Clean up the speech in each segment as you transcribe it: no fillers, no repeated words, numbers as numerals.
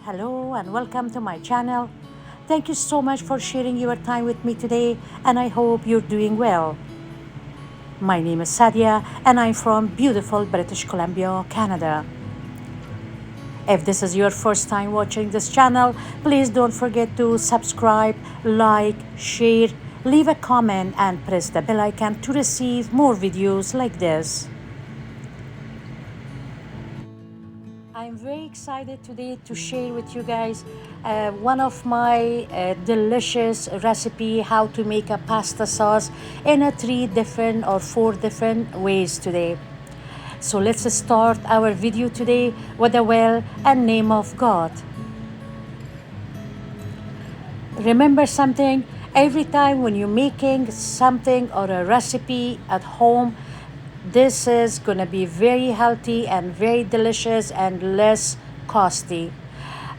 Hello and welcome to my channel. Thank you so much for sharing your time with me today, and I hope you're doing well. My name is Sadia and I'm from beautiful British Columbia, Canada. If this is your first time watching this channel, please don't forget to subscribe, like, share, leave a comment and press the bell icon to receive more videos like this. I'm very excited today to share with you guys one of my delicious recipe how to make a pasta sauce in a 4 different ways today. So let's start our video today with the will and name of God. Remember something, every time when you're making something or a recipe at home, this is gonna be very healthy and very delicious and less costly.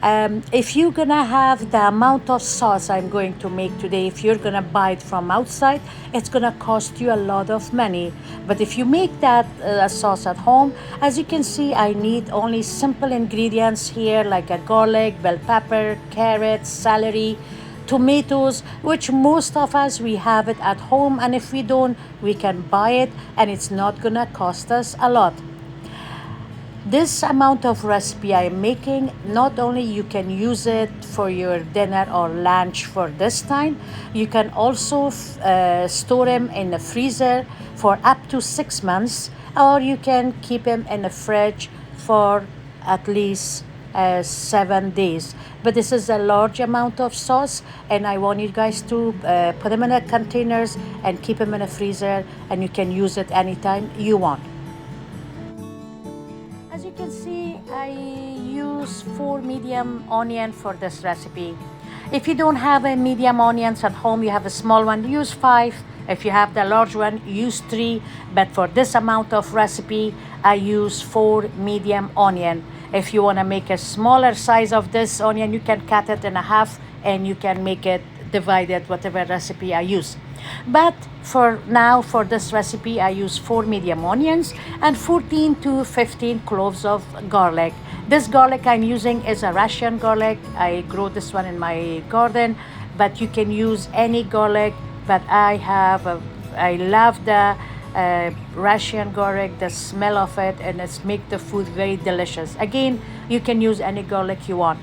If you're gonna have the amount of sauce I'm going to make today, if you're gonna buy it from outside, it's gonna cost you a lot of money. But if you make that sauce at home, as you can see, I need only simple ingredients here like a garlic, bell pepper, carrots, celery, tomatoes, which most of us we have it at home, and if we don't, we can buy it and it's not gonna cost us a lot. This amount of recipe I'm making, not only you can use it for your dinner or lunch for this time, you can also store them in the freezer for up to 6 months, or you can keep them in the fridge for at least 7 days. But this is a large amount of sauce and I want you guys to put them in a containers and keep them in a freezer, and you can use it anytime you want. As you can see, I use 4 medium onion for this recipe. If you don't have a medium onions at home, you have a small one, use 5. If you have the large one, use 3. But for this amount of recipe, I use 4 medium onion. If you want to make a smaller size of this onion, you can cut it in half and you can make it divided, whatever recipe I use. But for now, for this recipe, I use 4 medium onions and 14 to 15 cloves of garlic. This garlic I'm using is a Russian garlic. I grow this one in my garden, but you can use any garlic. But I love the Russian garlic, the smell of it, and it's make the food very delicious. Again, you can use any garlic you want.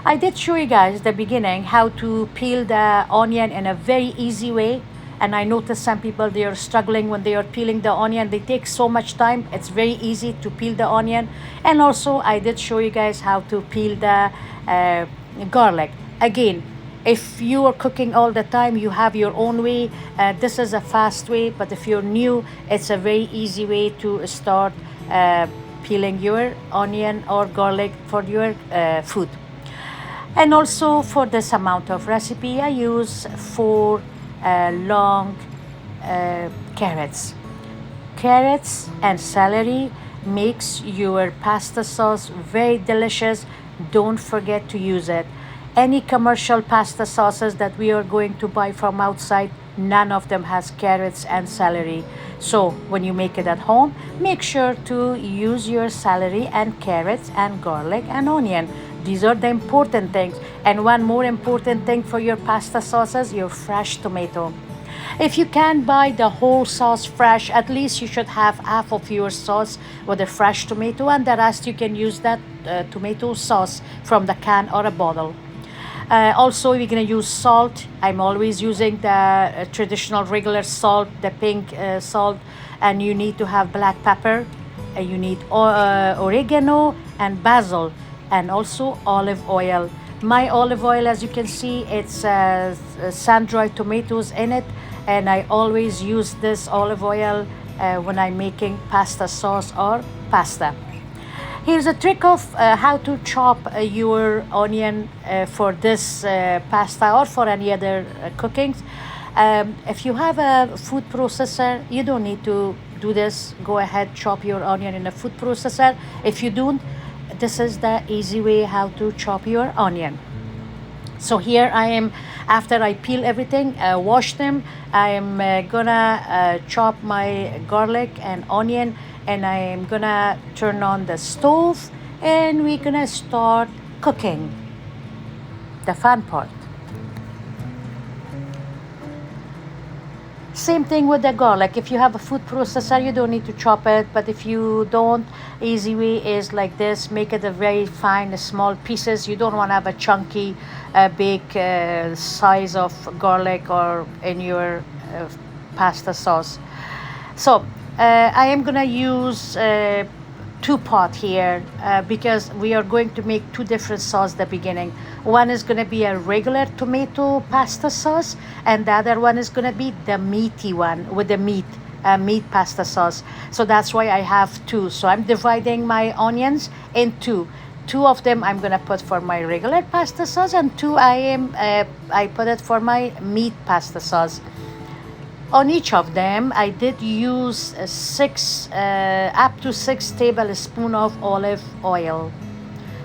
I did show you guys at the beginning how to peel the onion in a very easy way, and I noticed some people, they are struggling when they are peeling the onion. They take so much time. It's very easy to peel the onion. And also I did show you guys how to peel the garlic. Again, if you are cooking all the time, you have your own way. This is a fast way, but if you're new, it's a very easy way to start peeling your onion or garlic for your food. And also for this amount of recipe, I use 4 long carrots. Carrots and celery makes your pasta sauce very delicious. Don't forget to use it. Any commercial pasta sauces that we are going to buy from outside, none of them has carrots and celery. So when you make it at home, make sure to use your celery and carrots and garlic and onion. These are the important things. And one more important thing for your pasta sauces, your fresh tomato. If you can't buy the whole sauce fresh, at least you should have half of your sauce with a fresh tomato, and the rest you can use that tomato sauce from the can or a bottle. Also, we're going to use salt. I'm always using the traditional regular salt, the pink salt, and you need to have black pepper. You need oregano and basil, and also olive oil. My olive oil, as you can see, it's sun-dried tomatoes in it, and I always use this olive oil when I'm making pasta sauce or pasta. Here's a trick of how to chop your onion for this pasta or for any other cookings. If you have a food processor, you don't need to do this. Go ahead, chop your onion in a food processor. If you don't, this is the easy way how to chop your onion. So here I am, after I peel everything, wash them, I am gonna chop my garlic and onion, and I am gonna turn on the stove and we're gonna start cooking. the fun part. Same thing with the garlic. If you have a food processor, you don't need to chop it. But if you don't, easy way is like this. Make it a very fine, small pieces. You don't want to have a chunky, big size of garlic or in your pasta sauce. So I am gonna use two pot here because we are going to make two different sauce at the beginning. One is gonna be a regular tomato pasta sauce, and the other one is gonna be the meaty one with the meat pasta sauce. So that's why I have two. So I'm dividing my onions in two. Two of them I'm gonna put for my regular pasta sauce, and two I put it for my meat pasta sauce. On each of them, I did use up to 6 tablespoons of olive oil.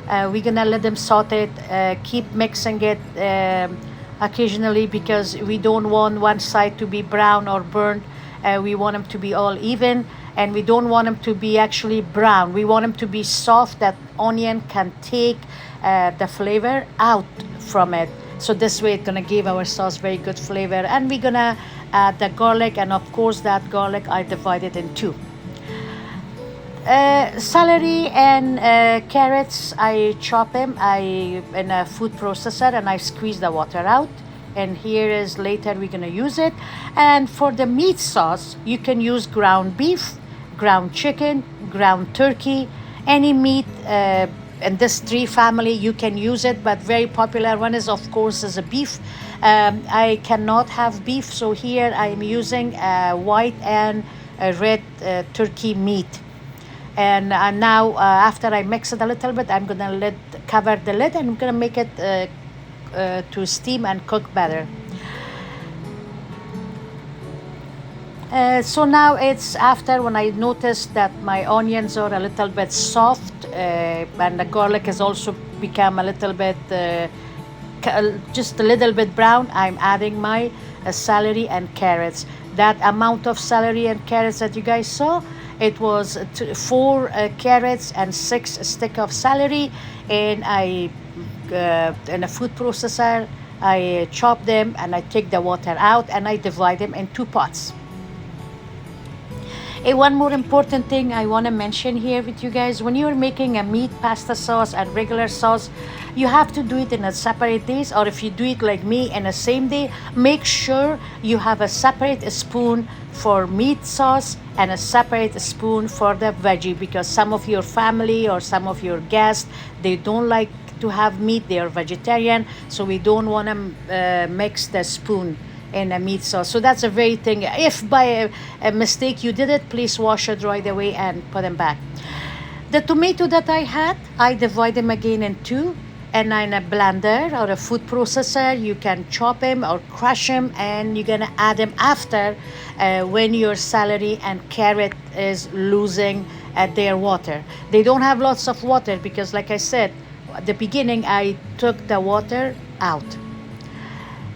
We're gonna let them saute it, keep mixing it occasionally because we don't want one side to be brown or burnt. We want them to be all even, and we don't want them to be actually brown. We want them to be soft that onion can take the flavor out from it. So this way it's gonna give our sauce very good flavor. And we're gonna add the garlic, and of course that garlic I divided in two. Celery and carrots, I chop them in a food processor, and I squeeze the water out. And here is later we're gonna use it. And for the meat sauce, you can use ground beef, ground chicken, ground turkey, any meat. In this three family you can use it, but very popular one is of course is a beef. I cannot have beef, so here I am using white and red turkey meat. And now after I mix it a little bit, I'm gonna cover the lid, and I'm gonna make it to steam and cook better. So now it's after when I noticed that my onions are a little bit soft and the garlic has also become a little bit just a little bit brown. I'm adding my celery and carrots. That amount of celery and carrots that you guys saw, it was 4 carrots and 6 stick of celery, and I in a food processor I chop them and I take the water out and I divide them in 2 pots. One more important thing I want to mention here with you guys: when you're making a meat pasta sauce and regular sauce, you have to do it in a separate days, or if you do it like me in the same day, make sure you have a separate spoon for meat sauce and a separate spoon for the veggie, because some of your family or some of your guests, they don't like to have meat, they are vegetarian, so we don't want to mix the spoon in a meat sauce. So that's a very thing. If by a mistake you did it, please wash it right away and put them back. The tomato that I had, I divide them again in 2, and in a blender or a food processor you can chop them or crush them, and you're gonna add them after when your celery and carrot is losing their water. They don't have lots of water because, like I said at the beginning, I took the water out.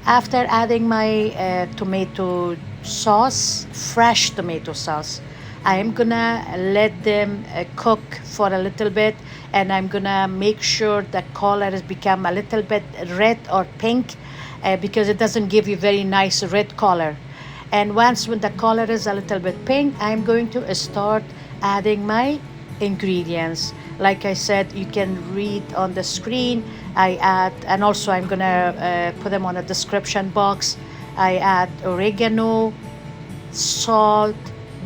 After adding my tomato sauce, fresh tomato sauce, I am gonna let them cook for a little bit, and I'm gonna make sure the color has become a little bit red or pink because it doesn't give you very nice red color. And once when the color is a little bit pink, I'm going to start adding my ingredients. Like I said, you can read on the screen. I add, and also I'm gonna put them on a description box. I add oregano, salt,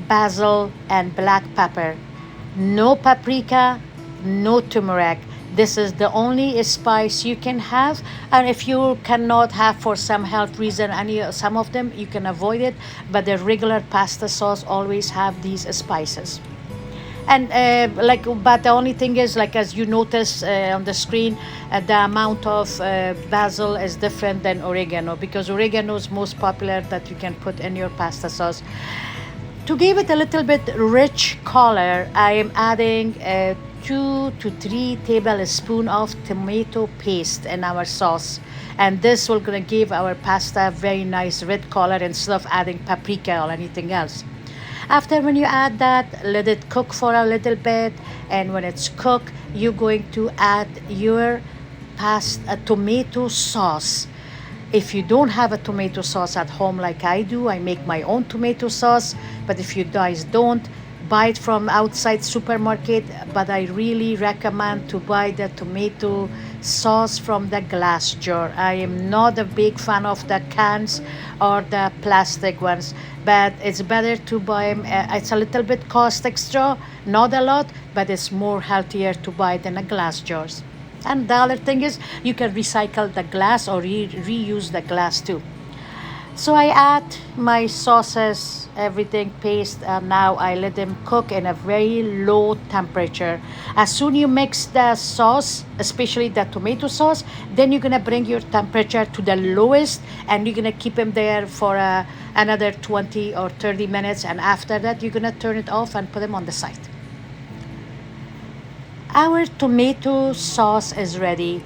basil, and black pepper. No paprika, no turmeric. This is the only spice you can have, and if you cannot have for some health reason some of them, you can avoid it, but the regular pasta sauce always have these spices. And but the only thing is, like as you notice on the screen, the amount of basil is different than oregano, because oregano is most popular that you can put in your pasta sauce. To give it a little bit rich color, I am adding 2 to 3 tablespoons of tomato paste in our sauce, and this will gonna give our pasta very nice red color instead of adding paprika or anything else. After when you add that, let it cook for a little bit, and when it's cooked, you're going to add your a tomato sauce. If you don't have a tomato sauce at home like I do, I make my own tomato sauce. But if you guys don't, buy it from outside supermarket. But I really recommend to buy the tomato sauce from the glass jar. I am not a big fan of the cans or the plastic ones, but it's better to buy them. It's a little bit cost extra, not a lot, but it's more healthier to buy it in a glass jars. And the other thing is you can recycle the glass or reuse the glass too. So I add my sauces, everything paste, and now I let them cook in a very low temperature. As soon you mix the sauce, especially the tomato sauce, then you're gonna bring your temperature to the lowest, and you're gonna keep them there for another 20 or 30 minutes, and after that you're gonna turn it off and put them on the side. Our tomato sauce is ready.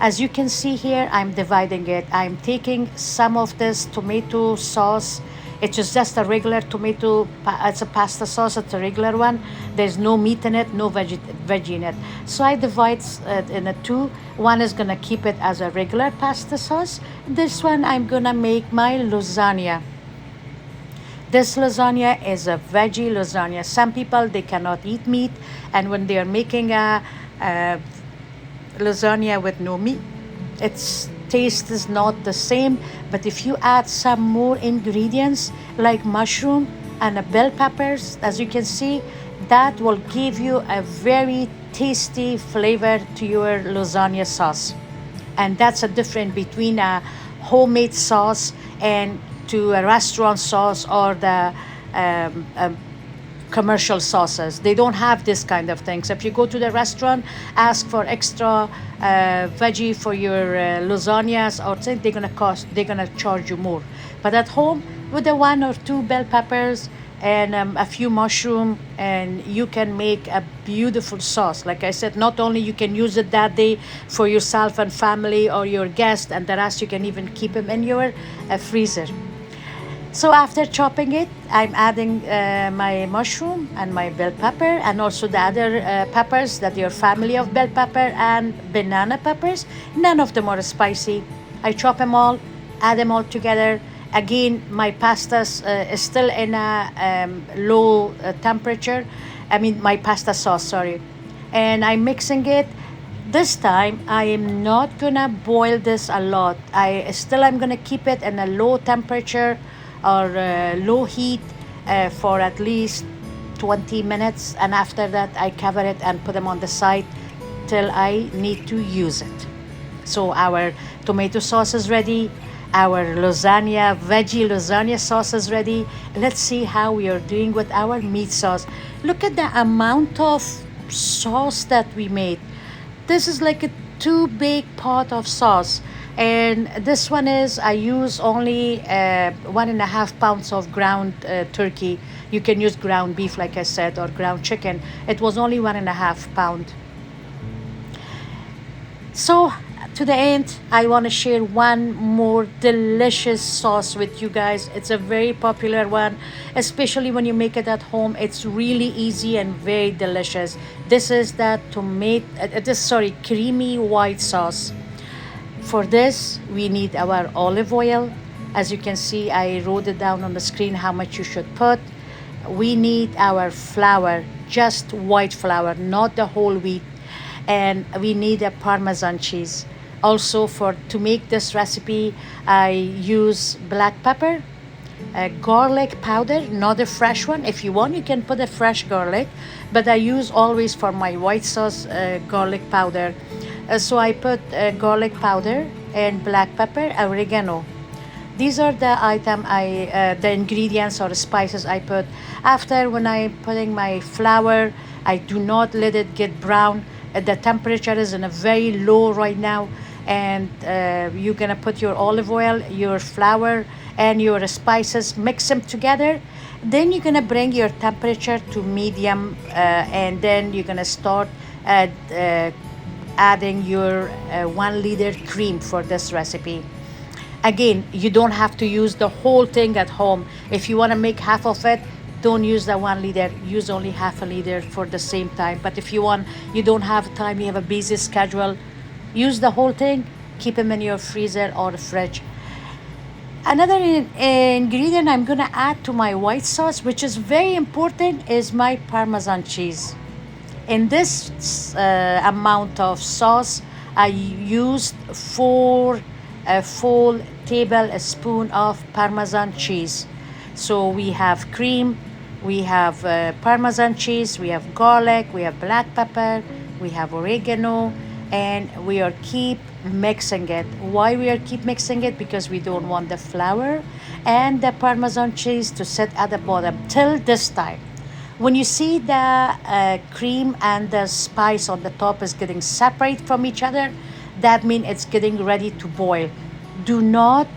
As you can see here, I'm dividing it. I'm taking some of this tomato sauce. It's just a regular tomato, it's a pasta sauce, it's a regular one. There's no meat in it, no veggie in it. So I divide it in two. One is gonna keep it as a regular pasta sauce. This one I'm gonna make my lasagna. This lasagna is a veggie lasagna. Some people, they cannot eat meat, and when they are making a lasagna with no meat, its taste is not the same. But if you add some more ingredients like mushroom and bell peppers, as you can see, that will give you a very tasty flavor to your lasagna sauce. And that's a difference between a homemade sauce and to a restaurant sauce or the commercial sauces. They don't have this kind of things. If you go to the restaurant, ask for extra veggie for your lasagnas or things, they're gonna charge you more. But at home, with the one or two bell peppers and a few mushroom, and you can make a beautiful sauce. Like I said, not only you can use it that day for yourself and family or your guest, and the rest you can even keep them in your freezer. So after chopping it, I'm adding my mushroom and my bell pepper, and also the other peppers that are family of bell pepper and banana peppers. None of them are spicy. I chop them all, add them all together. Again, my pasta is still in a low temperature. I mean, my pasta sauce, sorry. And I'm mixing it. This time, I am not gonna boil this a lot. I'm gonna keep it in a low temperature or low heat for at least 20 minutes, and after that I cover it and put them on the side till I need to use it. So our tomato sauce is ready, our veggie lasagna sauce is ready. Let's see how we are doing with our meat sauce. Look at the amount of sauce that we made. This is like a 2 big pot of sauce. And this one is, I use only 1.5 pounds of ground turkey. You can use ground beef, like I said, or ground chicken. It was only 1.5 pound. So to the end, I want to share one more delicious sauce with you guys. It's a very popular one, especially when you make it at home. It's really easy and very delicious. This is the creamy white sauce. For this, we need our olive oil. As you can see, I wrote it down on the screen how much you should put. We need our flour, just white flour, not the whole wheat. And we need a Parmesan cheese. Also, to make this recipe, I use black pepper, garlic powder, not a fresh one. If you want, you can put a fresh garlic, but I use always for my white sauce garlic powder. So I put garlic powder and black pepper, oregano. These are the ingredients or spices I put. After, when I'm putting my flour, I do not let it get brown. The temperature is in a very low right now, and you're gonna put your olive oil, your flour, and your spices, mix them together. Then you're gonna bring your temperature to medium, and then you're gonna start adding your 1 liter cream for this recipe. Again, you don't have to use the whole thing at home. If you want to make half of it, don't use the 1 liter, use only half a liter for the same time. But if you don't have time, you have a busy schedule, use the whole thing, keep them in your freezer or fridge. Another ingredient I'm gonna add to my white sauce, which is very important, is my Parmesan cheese. In this amount of sauce, I used four full tablespoon of Parmesan cheese. So we have cream, we have Parmesan cheese, we have garlic, we have black pepper, we have oregano, and we are keep mixing it. Why we are keep mixing it? Because we don't want the flour and the Parmesan cheese to sit at the bottom till this time. When you see the cream and the spice on the top is getting separate from each other, that means it's getting ready to boil. Do not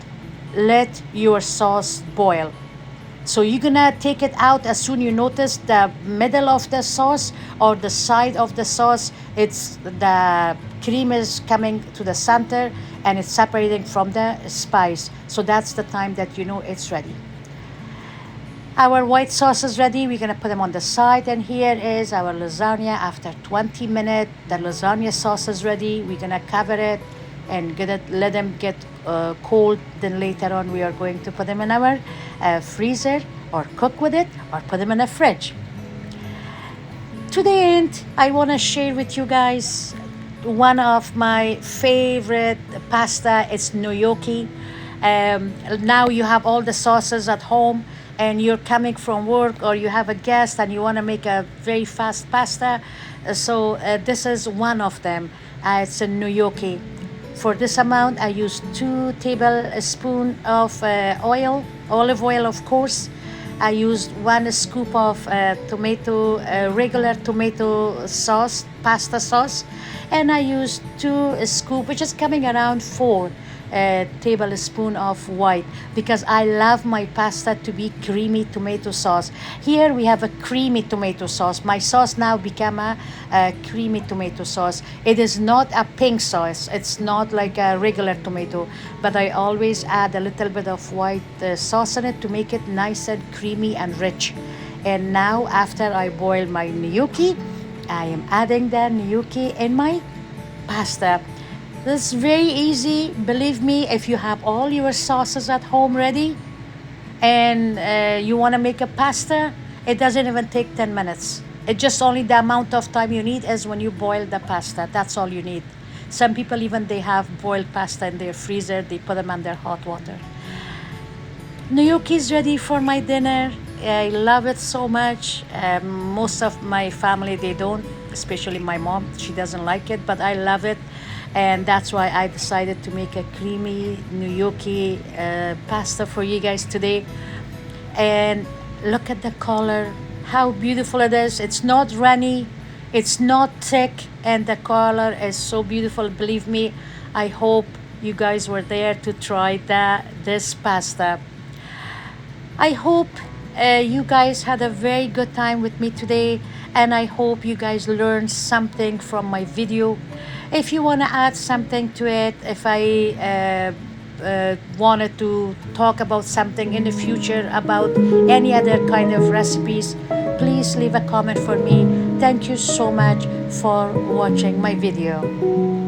let your sauce boil. So you're gonna take it out as soon you notice the middle of the sauce or the side of the sauce, it's the cream is coming to the center and it's separating from the spice. So that's the time that you know it's ready. Our white sauce is ready. We're gonna put them on the side, and here is our lasagna. After 20 minutes, the lasagna sauce is ready. We're gonna cover it and let them get cold. Then later on, we are going to put them in our freezer or cook with it or put them in a fridge. To the end, I wanna share with you guys one of my favorite pasta. It's gnocchi. Now you have all the sauces at home and you're coming from work or you have a guest and you want to make a very fast pasta. So this is one of them. It's a gnocchi. For this amount, I use 2 tablespoons of olive oil, of course. I used 1 scoop of regular tomato sauce, pasta sauce, and I used 2 scoops, which is coming around 4 tablespoon of white, because I love my pasta to be creamy tomato sauce. Here we have a creamy tomato sauce. My sauce now become a creamy tomato sauce. It is not a pink sauce. It's not like a regular tomato, but I always add a little bit of white sauce in it to make it nice and creamy and rich. And now after I boil my gnocchi, I am adding the gnocchi in my pasta. This is very easy. Believe me, if you have all your sauces at home ready and you want to make a pasta, it doesn't even take 10 minutes. It just only the amount of time you need is when you boil the pasta. That's all you need. Some people even they have boiled pasta in their freezer. They put them under hot water. Gnocchi is ready for my dinner. I love it so much. Most of my family, they don't, especially my mom. She doesn't like it, but I love it. And that's why I decided to make a creamy gnocchi pasta for you guys today. And look at the color, how beautiful it is. It's not runny, it's not thick, and the color is so beautiful. Believe me, I hope you guys were there to try this pasta. I hope you guys had a very good time with me today, and I hope you guys learned something from my video. If you want to add something to it, if I wanted to talk about something in the future about any other kind of recipes, please leave a comment for me. Thank you so much for watching my video.